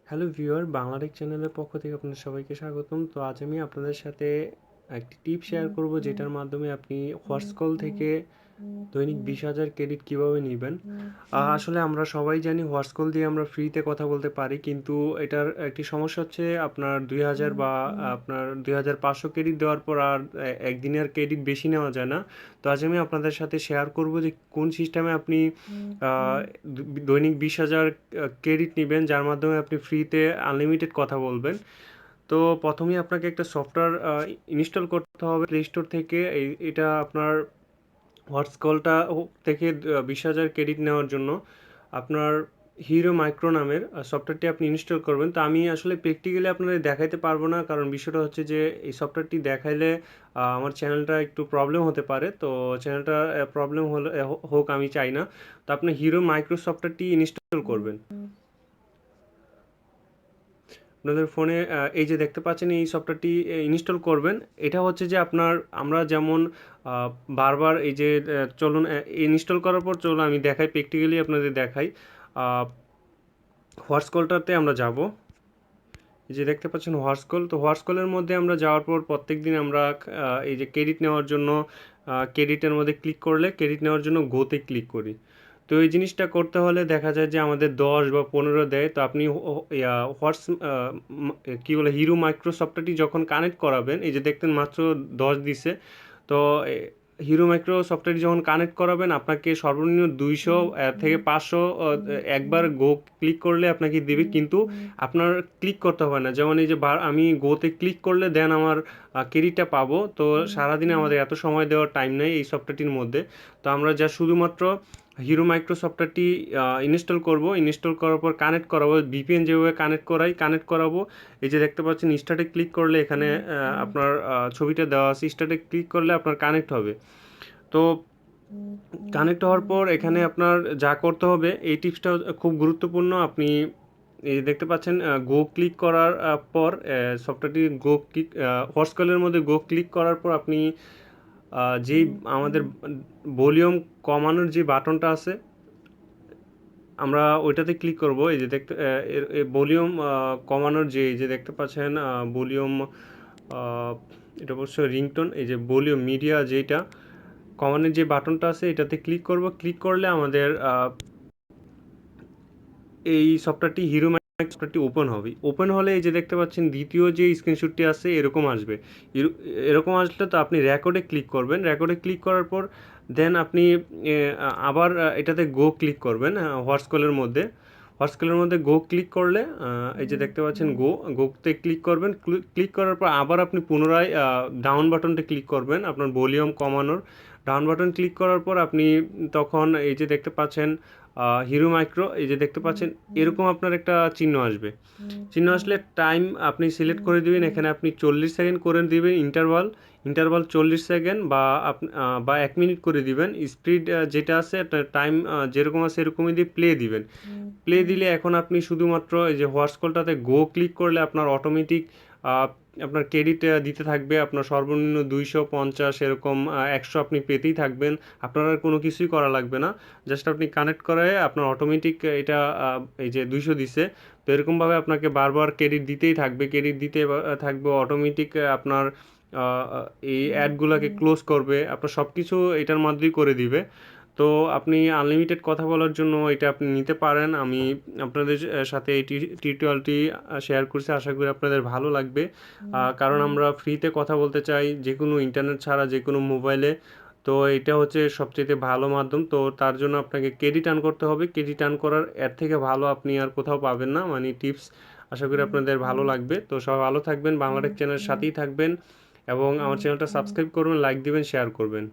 Hello viewer, Bangla Tech চ্যানেলের পক্ষ থেকে আপনাদের সবাইকে স্বাগতম। তো আজ আমি আপনাদের সাথে একটি টিপ শেয়ার করব, যেটার মাধ্যমে আপনি হোয়াটসকল থেকে দৈনিক 20,000 ক্রেডিট কিভাবে নেবেন। আসলে আমরা সবাই জানি হোয়াটসকল দিয়ে আমরা ফ্রিতে কথা বলতে পারি, কিন্তু এটার একটি সমস্যা হচ্ছে আপনার 2,000 বা আপনার 2,500 ক্রেডিট দেওয়ার পর আর একদিনের ক্রেডিট বেশি নেওয়া যায় না। তো আজ আমি আপনাদের সাথে শেয়ার করব যে কোন সিস্টেমে আপনি দৈনিক 20,000 ক্রেডিট নেবেন, যার মাধ্যমে আপনি ফ্রিতে আনলিমিটেড কথা বলবেন। তো প্রথমেই আপনাকে একটা সফটওয়্যার ইনস্টল করতে হবে প্লে স্টোর থেকে। এটা আপনার হোয়াটসকলটা থেকে 20,000 ক্রেডিট নেওয়ার জন্য আপনার হিরো মাইক্রো নামের সফটওয়্যারটি আপনি ইনস্টল করবেন। তো আমি আসলে প্র্যাকটিক্যালি আপনাদের দেখাইতে পারবো না, কারণ বিষয়টা হচ্ছে যে এই সফটওয়্যারটি দেখাইলে আমার চ্যানেলটা একটু প্রবলেম হতে পারে। তো চ্যানেলটা প্রবলেম হলে হোক আমি চাই না। তো আপনি হিরো মাইক্রো সফটওয়্যারটি ইনস্টল করবেন আপনাদের ফোনে। এই যে দেখতে পাচ্ছেন এই সফটওয়্যারটি ইনস্টল করবেন। এটা হচ্ছে যে আপনার আমরা যেমন বারবার এই যে চলুন ইনস্টল করার পর চলুন আমি দেখাই, প্র্যাকটিক্যালি আপনাদের দেখাই। হোয়াটসকলটাতে আমরা যাব। এই যে দেখতে পাচ্ছেন হোয়াটসকল। তো হোয়াটসকলের মধ্যে আমরা যাওয়ার পর প্রত্যেক দিন আমরা এই যে ক্রেডিট নেওয়ার জন্য ক্রেডিটের মধ্যে ক্লিক করলে ক্রেডিট নেওয়ার জন্য গোতে ক্লিক করি। তো এই জিনিসটা করতে হলে দেখা যায় যে আমাদের 10 বা 15 দেয়। তো আপনি কী বলে হিরো মাইক্রোসফটটি যখন কানেক্ট করাবেন, এই যে দেখতেন মাত্র 10 দিছে। তো হিরো মাইক্রো সফটওয়্যারটি যখন কানেক্ট করাবেন, আপনাকে সর্বনিম্ন 200 থেকে 500 একবার গো ক্লিক করলে আপনাকে দিবে, কিন্তু আপনার ক্লিক করতে হবে না। যেমন এই যে আমি গোতে ক্লিক করলে দেন আমার ক্রেডিটটা পাবো। তো সারাদিনে আমাদের এত সময় দেওয়ার টাইম নেই এই সফটওয়্যারটির মধ্যে। তো আমরা যা শুধুমাত্র হিরো মাইক্রো সফটওয়্যারটি ইনস্টল করব, ইনস্টল করার পর কানেক্ট করাবো, ভিপিএন যেভাবে কানেক্ট করাবো। এই যে দেখতে পাচ্ছেন স্টার্টে ক্লিক করলে এখানে আপনার ছবিটা দেওয়া আছে, স্টার্টে ক্লিক করলে আপনার কানেক্ট হবে। তো কানেক্ট হওয়ার পর এখানে আপনার যা করতে হবে, এই টিপসটা খুব গুরুত্বপূর্ণ। আপনি এই দেখতে পাচ্ছেন গো ক্লিক করার পর সফটওয়্যারটি গো ক্লিক হোয়াটসকলের মধ্যে গো ক্লিক করার পর আপনি যেই আমাদের ভলিউম কমানোর যে বাটনটা আছে, আমরা ওইটাতে ক্লিক করব। এই যে দেখতে ভলিউম কমানোর যে এই যে দেখতে পাচ্ছেন ভলিউম, এটা অবশ্য রিংটোন। এই যে ভলিউম মিডিয়া যেটা কমানোর যে বাটনটা আছে, এটাতে ক্লিক করব। ক্লিক করলে আমাদের এই সফটওয়্যারটি হিরো মাইক্রো সফটওয়্যারটি ওপেন হবে। ওপেন হলে এই যে দেখতে পাচ্ছেন দ্বিতীয় যে স্ক্রিনশটটি আছে এরকম আসবে। এরকম আসলে তো আপনি রেকর্ডে ক্লিক করবেন। রেকর্ডে ক্লিক করার পর দেন আপনি আবার এটাতে গো ক্লিক করবেন। হোয়াটসকলের মধ্যে গো ক্লিক করলে এই যে দেখতে পাচ্ছেন গোতে ক্লিক করবেন। ক্লিক করার পর আবার আপনি পুনরায় ডাউন বাটনটা ক্লিক করবেন, আপনার ভলিউম কমানোর ডাউন বাটন ক্লিক করার পর আপনি তখন এই যে দেখতে পাচ্ছেন হিরো মাইক্রো, এই যে দেখতে পাচ্ছেন এরকম আপনার একটা চিহ্ন আসবে। চিহ্ন আসলে টাইম আপনি সিলেক্ট করে দিবেন। এখানে আপনি 40 সেকেন্ড করে দিবেন ইন্টারভাল 40 সেকেন্ড বা 1 মিনিট করে দিবেন। স্পিড যেটা আছে টাইম যেরকম আছে এরকমই দিয়ে প্লে দিবেন। প্লে দিলে এখন আপনি শুধুমাত্র এই যে হোয়াটসকলটাতে গো ক্লিক করলে আপনার অটোমেটিক আপনার ক্রেডিট দিতে থাকবে। আপনার সর্বনিম্ন 250 এরকম 100 আপনি পেতেই থাকবেন। আপনার আর কোনো কিছুই করা লাগবে না। জাস্ট আপনি কানেক্ট করে আপনার অটোমেটিক এটা এই যে 200 দিছে। তো এরকমভাবে আপনাকে বারবার ক্রেডিট দিতেই থাকবে, ক্রেডিট দিতে থাকবে অটোমেটিক। আপনার এই অ্যাডগুলোকে ক্লোজ করবে, আপনার সব কিছু এটার মধ্যেই করে দিবে। তো আপনি আনলিমিটেড কথা বলার জন্য এটা আপনি নিতে পারেন। আমি আপনাদের সাথে এই টিউটোরিয়ালটি শেয়ার করছি, আশা করি আপনাদের ভালো লাগবে। কারণ আমরা ফ্রিতে কথা বলতে চাই যে কোনো ইন্টারনেট ছাড়া যে কোনো মোবাইলে। তো এটা হচ্ছে সবচেয়ে ভালো মাধ্যম। তো তার জন্য আপনাকে ক্রেডিট আর্ন করতে হবে। ক্রেডিট আর্ন করার এর থেকে ভালো আপনি আর কোথাও পাবেন না, মানে টিপস। আশা করি আপনাদের ভালো লাগবে। তো সবাই ভালো থাকবেন, বাংলাটেক চ্যানেলের সাথেই থাকবেন এবং আমার চ্যানেলটা সাবস্ক্রাইব করবেন, লাইক দিবেন, শেয়ার করবেন।